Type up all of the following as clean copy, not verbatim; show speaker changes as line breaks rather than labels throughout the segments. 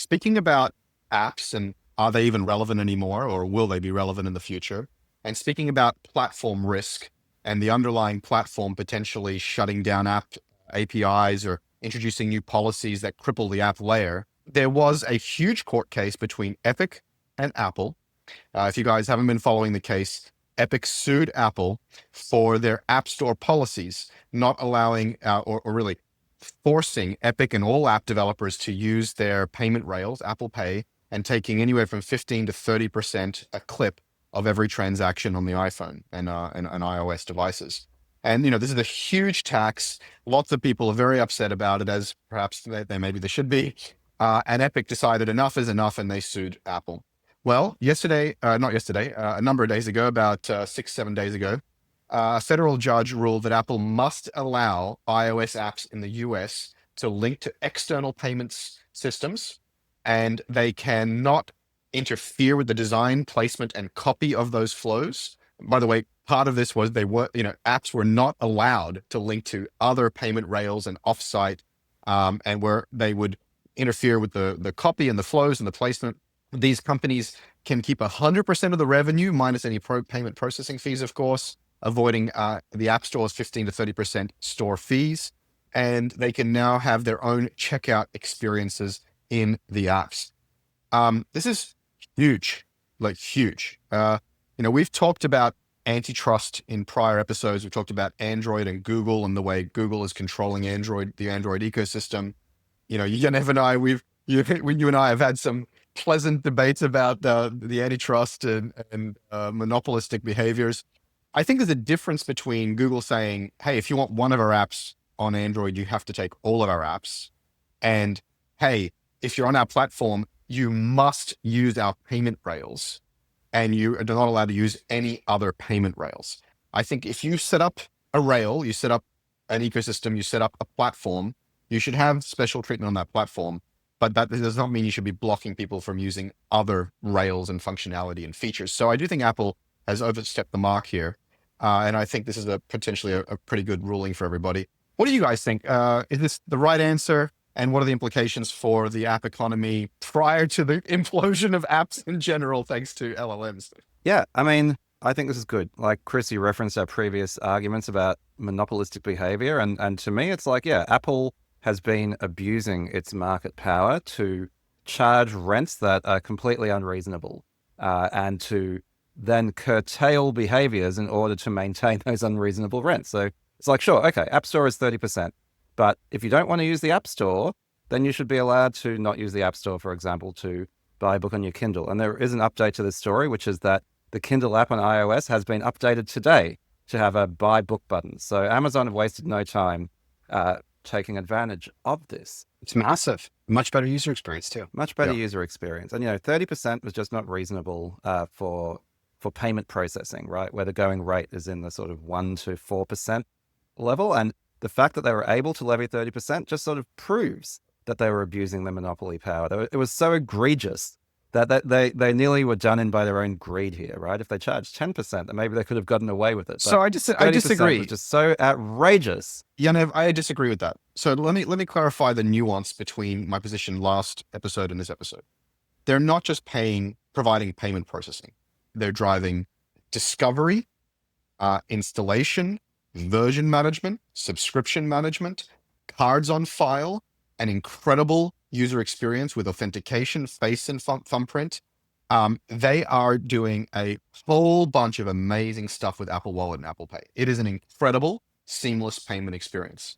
Speaking about apps and are they even relevant anymore or will they be relevant in the future? And speaking about platform risk and the underlying platform potentially shutting down app APIs or introducing new policies that cripple the app layer, there was a huge court case between Epic and Apple. If you guys haven't been following the case, Epic sued Apple for their App Store policies, not allowing or really forcing Epic and all app developers to use their payment rails, Apple Pay, and taking anywhere from 15 to 30% a clip of every transaction on the iPhone and iOS devices. And this is a huge tax. Lots of people are very upset about it, as perhaps maybe they should be. And Epic decided enough is enough, and they sued Apple. Well, not yesterday, a number of days ago, about 6, 7 days ago, a federal judge ruled that Apple must allow iOS apps in the US to link to external payments systems, and they cannot interfere with the design, placement, and copy of those flows. By the way, part of this was apps were not allowed to link to other payment rails and offsite, and where they would interfere with the copy and the flows and the placement. These companies can keep 100% of the revenue minus any payment processing fees, of course, avoiding the App Store's 15 to 30% store fees. And they can now have their own checkout experiences in the apps. This is huge, like huge. We've talked about antitrust in prior episodes. We've talked about Android and Google and the way Google is controlling the Android ecosystem. Genevieve and I, you and I have had some pleasant debates about the antitrust and monopolistic behaviors. I think there's a difference between Google saying, hey, if you want one of our apps on Android, you have to take all of our apps. And hey, if you're on our platform, you must use our payment rails and you are not allowed to use any other payment rails. I think if you set up a rail, you set up an ecosystem, you set up a platform, you should have special treatment on that platform. But that does not mean you should be blocking people from using other rails and functionality and features. So I do think Apple has overstepped the mark here. And I think this is potentially a pretty good ruling for everybody. What do you guys think? Is this the right answer? And what are the implications for the app economy prior to the implosion of apps in general, thanks to LLMs?
Yeah, I mean, I think this is good. Like Chris, you referenced our previous arguments about monopolistic behavior. And to me, it's like, yeah, Apple has been abusing its market power to charge rents that are completely unreasonable and to then curtail behaviors in order to maintain those unreasonable rents. So it's like, sure, okay, App Store is 30%. But if you don't want to use the App Store, then you should be allowed to not use the App Store, for example, to buy a book on your Kindle. And there is an update to this story, which is that the Kindle app on iOS has been updated today to have a buy book button. So Amazon have wasted no time taking advantage of this.
It's massive. Much better user experience too.
Much better user experience. And 30% was just not reasonable for payment processing, right? Where the going rate is in the sort of 1 to 4% level. And the fact that they were able to levy 30% just sort of proves that they were abusing the monopoly power. It was so egregious that they nearly were done in by their own greed here, right? If they charged 10%, then maybe they could have gotten away with it.
So I disagree.
Was just so outrageous.
Yanev, I disagree with that. So let me clarify the nuance between my position last episode and this episode. They're not just providing payment processing. They're driving discovery, installation, version management, subscription management, cards on file, an incredible user experience with authentication, face and thumbprint. They are doing a whole bunch of amazing stuff with Apple Wallet and Apple Pay. It is an incredible, seamless payment experience.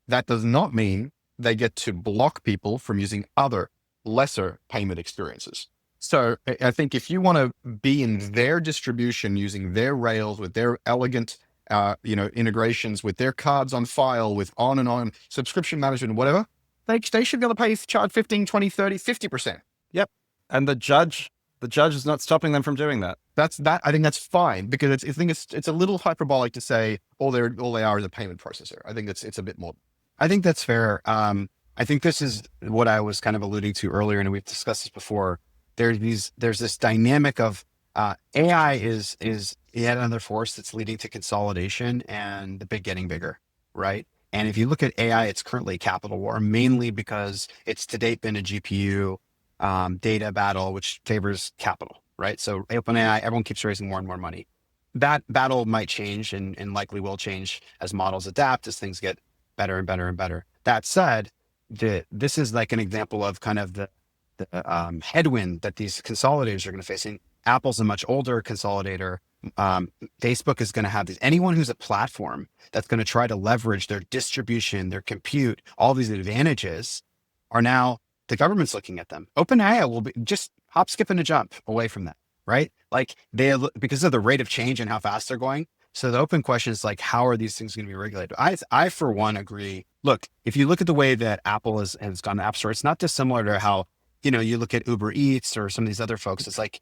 That does not mean they get to block people from using other lesser payment experiences. So I think if you want to be in their distribution using their rails with their elegant integrations with their cards on file with on subscription management, whatever, they should be able to charge 15, 20, 30, 50%.
Yep. And the judge is not stopping them from doing that.
I think that's fine because it's a little hyperbolic to say all they are is a payment processor. I think it's a bit more.
I think that's fair. I think this is what I was kind of alluding to earlier, and we've discussed this before. There's this dynamic of AI is yet another force that's leading to consolidation and the big getting bigger, right? And if you look at AI, it's currently a capital war, mainly because it's to date been a GPU data battle, which favors capital, right? So OpenAI, everyone keeps raising more and more money. That battle might change and likely will change as models adapt, as things get better and better and better. That said, this is like an example of kind of the headwind that these consolidators are going to face. And Apple's a much older consolidator. Facebook is going to have these. Anyone who's a platform that's going to try to leverage their distribution, their compute, all these advantages are now the government's looking at them. OpenAI will be just hop, skip, and a jump away from that, right? Like because of the rate of change and how fast they're going. So the open question is like, how are these things going to be regulated? I for one agree. Look, if you look at the way that Apple has gone to App Store, it's not dissimilar to how, you look at Uber Eats or some of these other folks. It's like,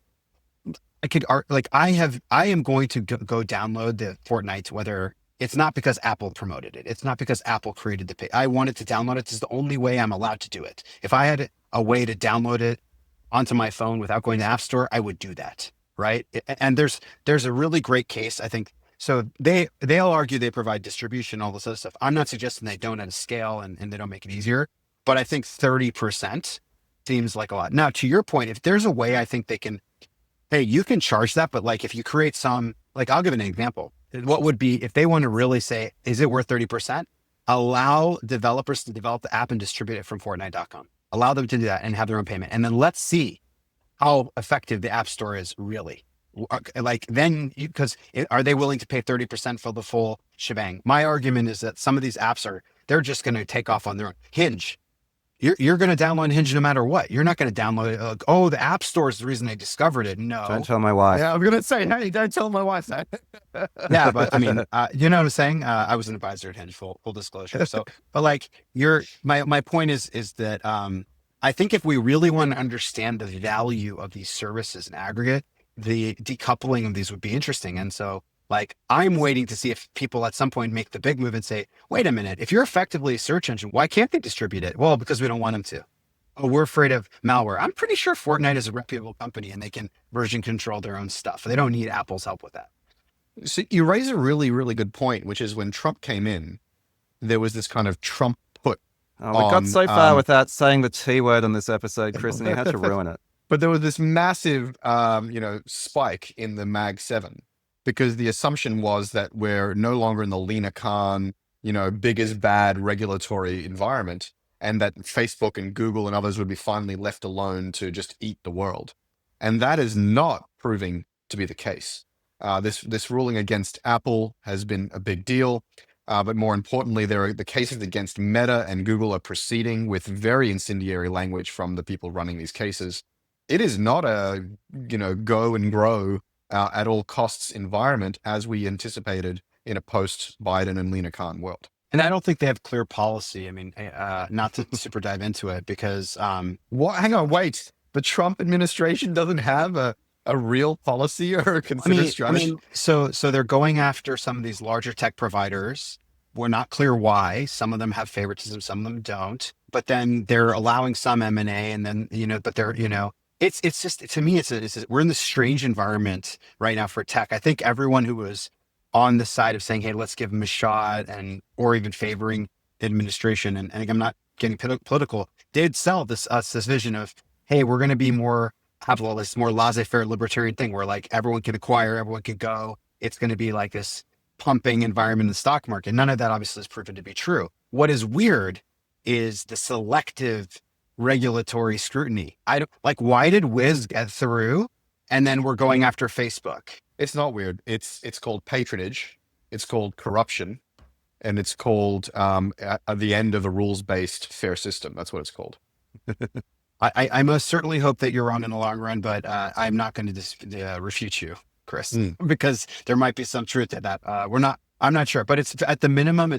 I am going to go download the Fortnite, whether it's not because Apple promoted it. It's not because Apple created the page. I wanted to download it. This is the only way I'm allowed to do it. If I had a way to download it onto my phone without going to App Store, I would do that. Right. And there's a really great case, I think. So they'll argue they provide distribution, all this other stuff. I'm not suggesting they don't at a scale and they don't make it easier, but I think 30% seems like a lot. Now, to your point, if there's a way, I think they can, hey, you can charge that, but like if you create some, like I'll give an example. What would be, if they want to really say, is it worth 30%? Allow developers to develop the app and distribute it from Fortnite.com. Allow them to do that and have their own payment. And then let's see how effective the App Store is really. Like then, because are they willing to pay 30% for the full shebang? My argument is that some of these apps they're just going to take off on their own. Hinge. You're going to download Hinge no matter what. You're not going to download it. Oh, the App Store is the reason I discovered it. No.
Don't tell my wife.
Yeah, I'm going to say, hey, don't tell my wife that. Yeah, but I mean, you know what I'm saying? I was an advisor at Hinge, full disclosure. So, but like my point is that I think if we really want to understand the value of these services in aggregate, the decoupling of these would be interesting. And so like, I'm waiting to see if people at some point make the big move and say, wait a minute, if you're effectively a search engine, why can't they distribute it? Well, because we don't want them to. Oh, we're afraid of malware. I'm pretty sure Fortnite is a reputable company and they can version control their own stuff. They don't need Apple's help with that.
So you raise a really, really good point, which is when Trump came in, there was this kind of Trump put.
Oh, we got so far without saying the T word on this episode, Chris, and you had to ruin it.
But there was this massive, spike in the Mag 7 because the assumption was that we're no longer in the Lena Khan, big as bad regulatory environment, and that Facebook and Google and others would be finally left alone to just eat the world. And that is not proving to be the case. This ruling against Apple has been a big deal. But more importantly, the cases against Meta and Google are proceeding with very incendiary language from the people running these cases. It is not a, go and grow at all costs environment as we anticipated in a post-Biden and Lena Khan world.
And I don't think they have clear policy. I mean, not to super dive into it because
what? Hang on, wait. The Trump administration doesn't have a real policy or a considered strategy.
So they're going after some of these larger tech providers. We're not clear why. Some of them have favoritism, some of them don't. But then they're allowing some M&A, and then but they're it's just, to me, we're in this strange environment right now for tech. I think everyone who was on the side of saying, hey, let's give them a shot, or even favoring administration, and I'm not getting political, did sell this vision of, hey, we're going to be have this more laissez-faire libertarian thing where like everyone can acquire, everyone can go. It's going to be like this pumping environment in the stock market. None of that obviously is proven to be true. What is weird is the selective regulatory scrutiny. Why did Wiz get through and then we're going after Facebook?
It's not weird. It's called patronage. It's called corruption. And it's called at the end of a rules-based fair system. That's what it's called.
I most certainly hope that you're wrong in the long run, but I'm not going to refute you, Chris, because there might be some truth to that. I'm not sure, but it's at the minimum,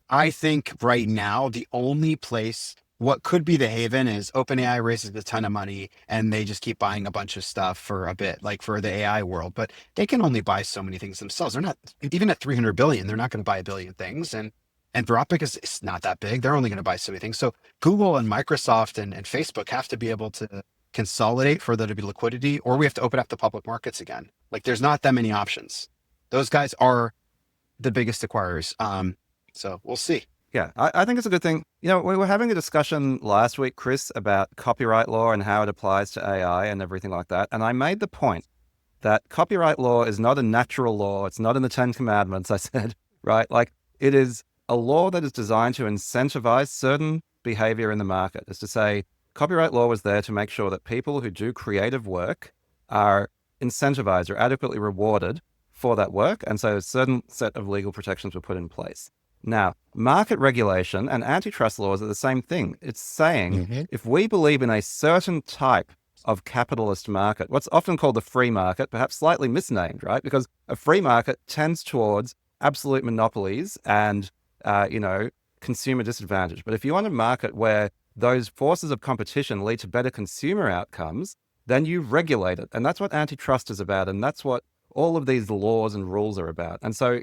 I think right now, the only place what could be the haven is OpenAI raises a ton of money and they just keep buying a bunch of stuff for a bit, like for the AI world, but they can only buy so many things themselves. They're not, even at 300 billion, they're not going to buy a billion things. And Anthropic is not that big. They're only going to buy so many things. So Google and Microsoft and Facebook have to be able to consolidate for there to be liquidity, or we have to open up the public markets again. Like there's not that many options. Those guys are the biggest acquirers. So we'll see.
Yeah, I think it's a good thing. We were having a discussion last week, Chris, about copyright law and how it applies to AI and everything like that. And I made the point that copyright law is not a natural law. It's not in the Ten Commandments, I said, right? Like, it is a law that is designed to incentivize certain behavior in the market. Is to say, copyright law was there to make sure that people who do creative work are incentivized or adequately rewarded for that work. And so a certain set of legal protections were put in place. Now, market regulation and antitrust laws are the same thing. It's saying
Mm-hmm.
if we believe in a certain type of capitalist market, what's often called the free market, perhaps slightly misnamed, right? Because a free market tends towards absolute monopolies and, consumer disadvantage. But if you want a market where those forces of competition lead to better consumer outcomes, then you regulate it. And that's what antitrust is about. And that's what all of these laws and rules are about. And so,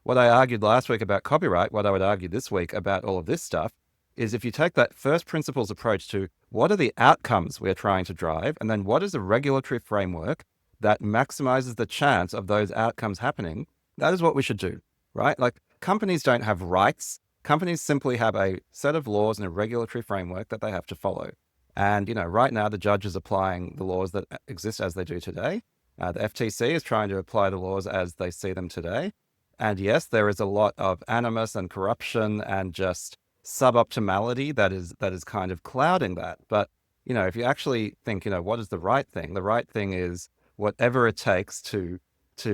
what I argued last week about copyright, what I would argue this week about all of this stuff, is if you take that first principles approach to what are the outcomes we're trying to drive, and then what is the regulatory framework that maximizes the chance of those outcomes happening, that is what we should do, right? Like, companies don't have rights. Companies simply have a set of laws and a regulatory framework that they have to follow. And, right now the judge is applying the laws that exist as they do today. The FTC is trying to apply the laws as they see them today. And yes, there is a lot of animus and corruption and just suboptimality that is kind of clouding that. But, if you actually think, what is the right thing? The right thing is whatever it takes to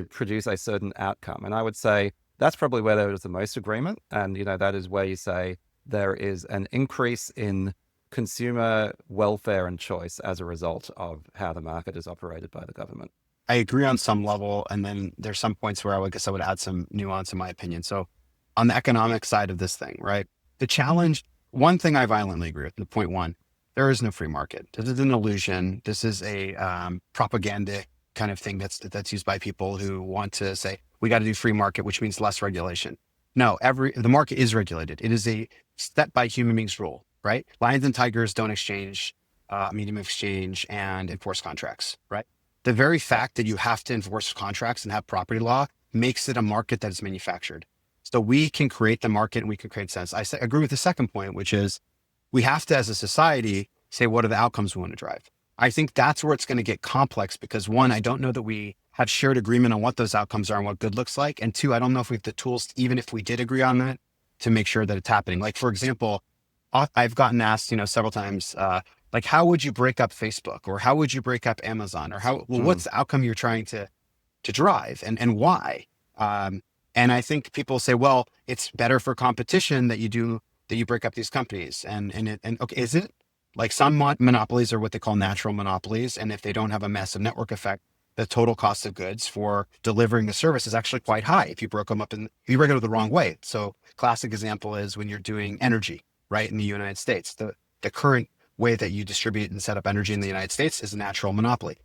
produce a certain outcome. And I would say that's probably where there is the most agreement. And, that is where you say there is an increase in consumer welfare and choice as a result of how the market is operated by the government.
I agree on some level. And then there's some points where I guess I would add some nuance in my opinion. So on the economic side of this thing, right? The challenge, one thing I violently agree with, the point one, there is no free market. This is an illusion. This is a propaganda kind of thing that's used by people who want to say, we got to do free market, which means less regulation. No, the market is regulated. It is a set by human beings rule, right? Lions and tigers don't exchange, medium of exchange and enforce contracts, right? The very fact that you have to enforce contracts and have property law makes it a market that is manufactured. So we can create the market and we can create sense. Agree with the second point, which is we have to, as a society, say, what are the outcomes we want to drive? I think that's where it's going to get complex because one, I don't know that we have shared agreement on what those outcomes are and what good looks like. And two, I don't know if we have the tools, even if we did agree on that, to make sure that it's happening. Like, for example, I've gotten asked, several times, like, how would you break up Facebook or how would you break up Amazon or what's the outcome you're trying to drive and why? And I think people say, well, it's better for competition that you break up these companies. And okay, is it? Like, some monopolies are what they call natural monopolies. And if they don't have a massive network effect, the total cost of goods for delivering the service is actually quite high if you broke them up if you break it up the wrong way. So classic example is when you're doing energy, right? In the United States, the current way that you distribute and set up energy in the United States is a natural monopoly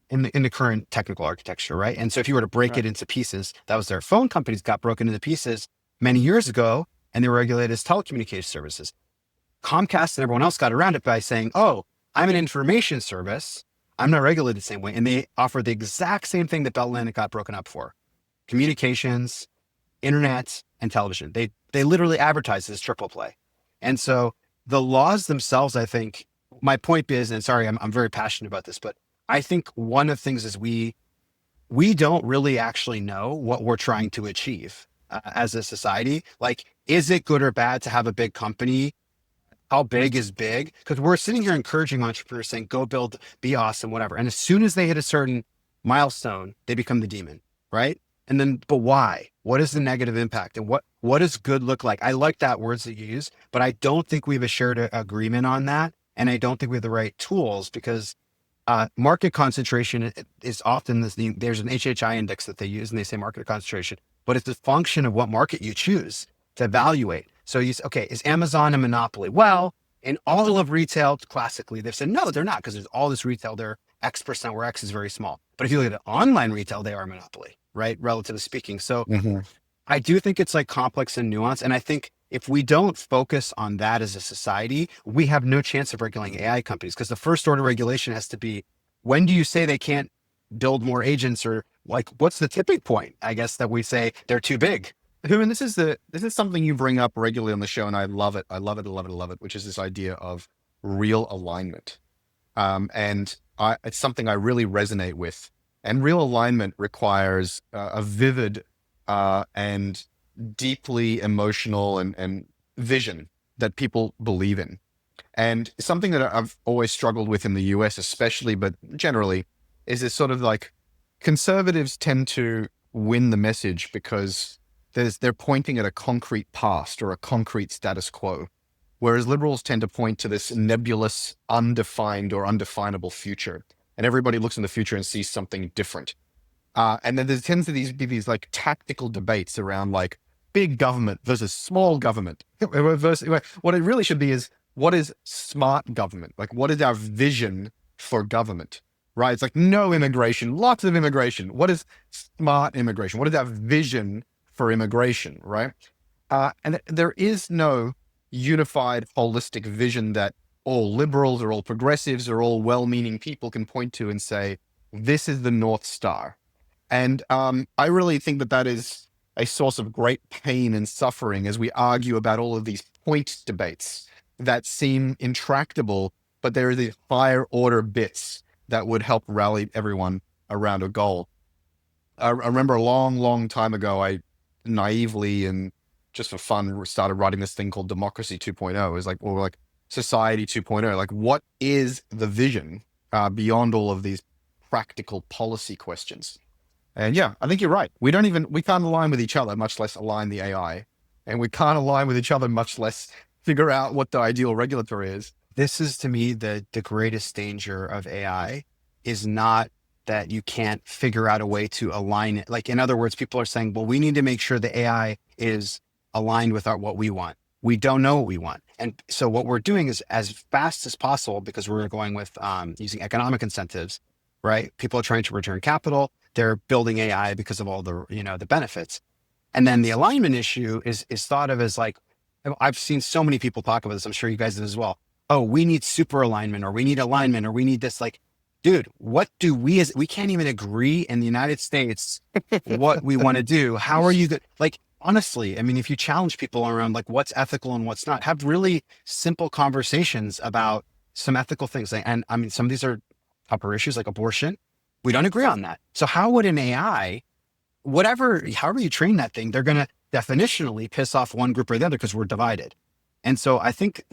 in the current technical architecture, right? And so if you were to break it into pieces, that was their phone companies got broken into pieces many years ago, and they were regulated as telecommunication services. Comcast and everyone else got around it by saying, oh, I'm an information service. I'm not regulated the same way. And they offer the exact same thing that Bell Atlantic got broken up for: communications, internet, and television. They literally advertise this triple play. And so the laws themselves, I think, my point is, and sorry, I'm very passionate about this, but I think one of the things is we don't really actually know what we're trying to achieve as a society. Like, is it good or bad to have a big company? How big is big? Because we're sitting here encouraging entrepreneurs saying, go build, be awesome, whatever. And as soon as they hit a certain milestone, they become the demon, right? And then, but why? What is the negative impact? And what does good look like? I like that words that you use, but I don't think we have a shared agreement on that. And I don't think we have the right tools because market concentration is often there's an HHI index that they use and they say market concentration, but it's a function of what market you choose to evaluate. So you say, okay, is Amazon a monopoly? Well, in all of retail, classically, they've said, no, they're not, because there's all this retail, they're X% where X is very small. But if you look at online retail, they are a monopoly, right? Relatively speaking. So I do think it's like complex and nuanced. And I think if we don't focus on that as a society, we have no chance of regulating AI companies, because the first order regulation has to be, when do you say they can't build more agents, or like, what's the tipping point? I guess that we say they're too big.
Human, this is something you bring up regularly on the show, and I love it. I love it. I love it. I love it. Which is this idea of real alignment. It's something I really resonate with. And real alignment requires a vivid and deeply emotional and vision that people believe in. And something that I've always struggled with in the US, especially, but generally, is this sort of like conservatives tend to win the message because they're pointing at a concrete past or a concrete status quo. Whereas liberals tend to point to this nebulous, undefined or undefinable future. And everybody looks in the future and sees something different. And then there tends to be these like tactical debates around like big government versus small government. What it really should be is, what is smart government? Like, what is our vision for government? Right? It's like no immigration, lots of immigration. What is smart immigration? What is our vision for immigration? Right? And there is no unified, holistic vision that all liberals or all progressives or all well-meaning people can point to and say, this is the North Star. And I really think that that is a source of great pain and suffering as we argue about all of these point debates that seem intractable, but there are these higher order bits that would help rally everyone around a goal. I remember a long, long time ago, I naively and just for fun started writing this thing called Democracy 2.0. It was like, or like Society 2.0. Like, what is the vision beyond all of these practical policy questions? And yeah, I think you're right. We can't align with each other, much less align the AI. And we can't align with each other, much less figure out what the ideal regulatory is.
This is, to me, the greatest danger of AI is not that you can't figure out a way to align it. Like, in other words, people are saying, well, we need to make sure the AI is aligned with what we want. We don't know what we want. And so what we're doing is, as fast as possible, because we're going with using economic incentives, right? People are trying to return capital. They're building AI because of all the, the benefits. And then the alignment issue is thought of as like, I've seen so many people talk about this. I'm sure you guys did as well. Oh, we need super alignment, or we need alignment, or we need this. Like, dude, what do we can't even agree in the United States what we want to do. How are you like, honestly, I mean, if you challenge people around like what's ethical and what's not, have really simple conversations about some ethical things. And I mean, some of these are upper issues like abortion. We don't agree on that. So how would an AI, however you train that thing, they're going to definitionally piss off one group or the other because we're divided. And so I think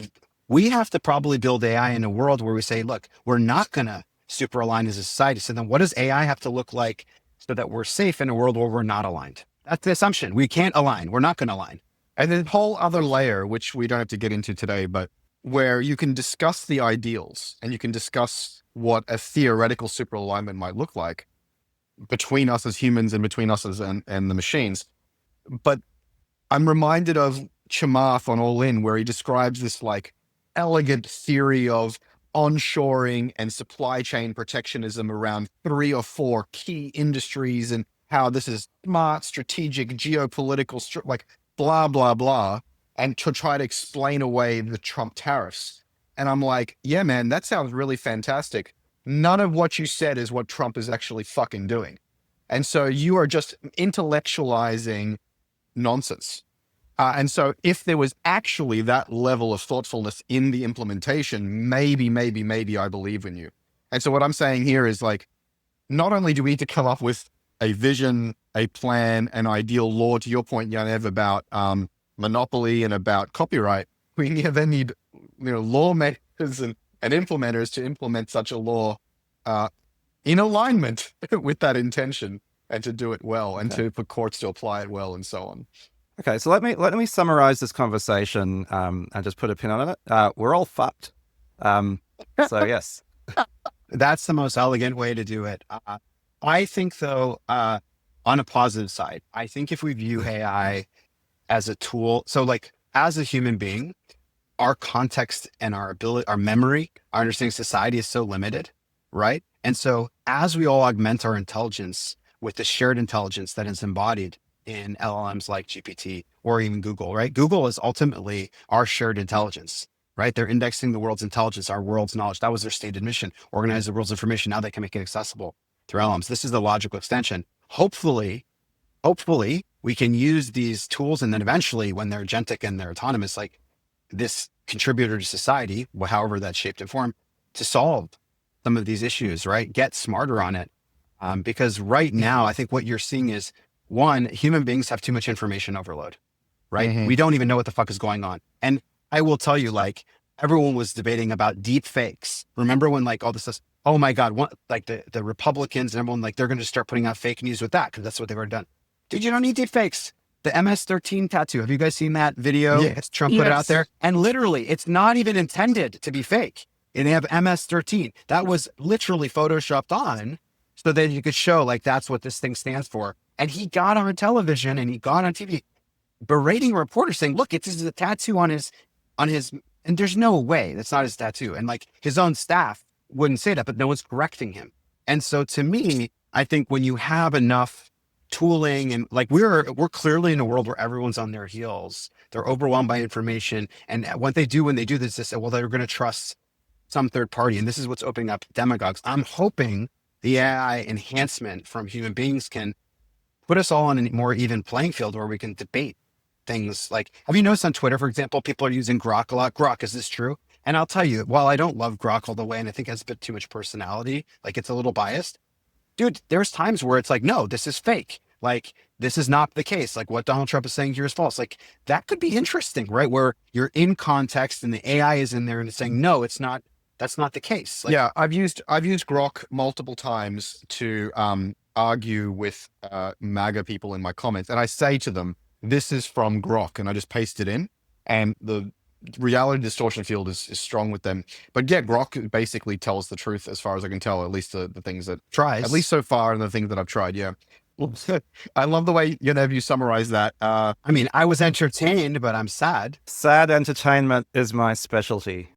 we have to probably build AI in a world where we say, look, we're not going to super align as a society. So then what does AI have to look like so that we're safe in a world where we're not aligned? That's the assumption. We can't align. We're not going to align.
And then whole other layer, which we don't have to get into today, but where you can discuss the ideals and you can discuss what a theoretical super alignment might look like between us as humans and between us and the machines. But I'm reminded of Chamath on All In, where he describes this like elegant theory of onshoring and supply chain protectionism around 3 or 4 key industries and how this is smart, strategic, geopolitical, like blah, blah, blah, and to try to explain away the Trump tariffs. And I'm like, yeah, man, that sounds really fantastic. None of what you said is what Trump is actually fucking doing. And so you are just intellectualizing nonsense. And so if there was actually that level of thoughtfulness in the implementation, maybe I believe in you. And so what I'm saying here is like, not only do we need to come up with a vision, a plan, an ideal law, to your point, Yanev, about monopoly and about copyright, we then need lawmakers and implementers to implement such a law in alignment with that intention and to do it well and for courts to apply it well and so on.
Okay, so let me summarize this conversation and just put a pin on it. We're all fucked. So yes,
that's the most elegant way to do it. I think, though, on a positive side, I think if we view AI as a tool, so like as a human being, our context and our ability, our memory, our understanding of society is so limited, right? And so as we all augment our intelligence with the shared intelligence that is embodied in LLMs like GPT or even Google, right? Google is ultimately our shared intelligence, right? They're indexing the world's intelligence, our world's knowledge. That was their stated mission: organize the world's information. Now they can make it accessible through LLMs. This is the logical extension. Hopefully, we can use these tools, and then eventually when they're agentic and they're autonomous, like this contributor to society, however that's shaped and formed, to solve some of these issues, right? Get smarter on it. Because right now, I think what you're seeing is, one, human beings have too much information overload, right?
Mhm.
We don't even know what the fuck is going on. And I will tell you, like, everyone was debating about deep fakes. Remember when like all this stuff, oh my God, like the Republicans and everyone, like they're going to start putting out fake news with that because that's what they've already done. Dude, you don't need deep fakes. The MS-13 tattoo. Have you guys seen that video?
Yes.
Trump put it out
Yes.
there. And literally, it's not even intended to be fake. And they have MS-13. That was literally photoshopped on so that you could show like that's what this thing stands for. And he got on television and he got on TV berating reporters saying, look, it's a tattoo on his, and there's no way that's not his tattoo. And like his own staff wouldn't say that, but no one's correcting him. And so to me, I think when you have enough tooling and like we're clearly in a world where everyone's on their heels, they're overwhelmed by information. And what they do when they do this, they say, well, they're going to trust some third party. And this is what's opening up demagogues. I'm hoping the AI enhancement from human beings can put us all on a more even playing field where we can debate things. Like, have you noticed on Twitter, for example, people are using Grok a lot? Grok, is this true? And I'll tell you, while I don't love Grok all the way, and I think it has a bit too much personality, like it's a little biased, dude, there's times where it's like, no, this is fake. Like, this is not the case. Like what Donald Trump is saying here is false. Like that could be interesting, right? Where you're in context and the AI is in there and it's saying, no, it's not, that's not the case. Like,
Yeah, I've used Grok multiple times to argue with MAGA people in my comments, and I say to them, "This is from Grok," and I just paste it in, and the reality distortion field is strong with them. But yeah, Grok basically tells the truth as far as I can tell, at least the things that,
tries.
at least so far, and the things that I've tried. Yeah, I love the way you summarize that.
I mean, I was entertained, but I'm sad.
Sad entertainment is my specialty.